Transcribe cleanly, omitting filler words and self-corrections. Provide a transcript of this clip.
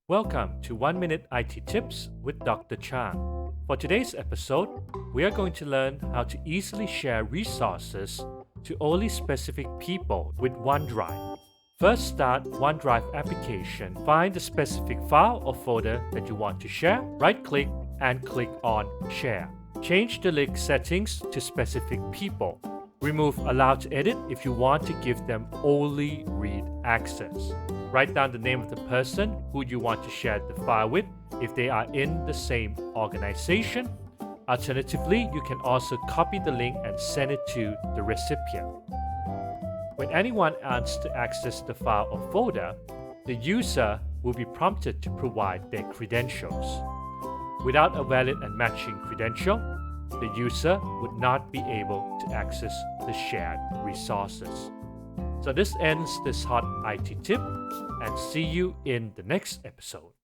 Welcome to 1 Minute IT Tips with Dr. Chang. For today's episode, we are going to learn how to easily share resources to only specific people with OneDrive. First, start OneDrive application. Find the specific file or folder that you want to share. Right-click and click on Share. Change the link settings to specific people. Remove Allow to edit if you want to give them only read access. Write down the name of the person who you want to share the file with if they are in the same organization. Alternatively, you can also copy the link and send it to the recipient. When anyone asks to access the file or folder, the user will be prompted to provide their credentials. Without a valid and matching credential, the user would not be able to access the shared resources. So this ends this hot IT tip, and see you in the next episode.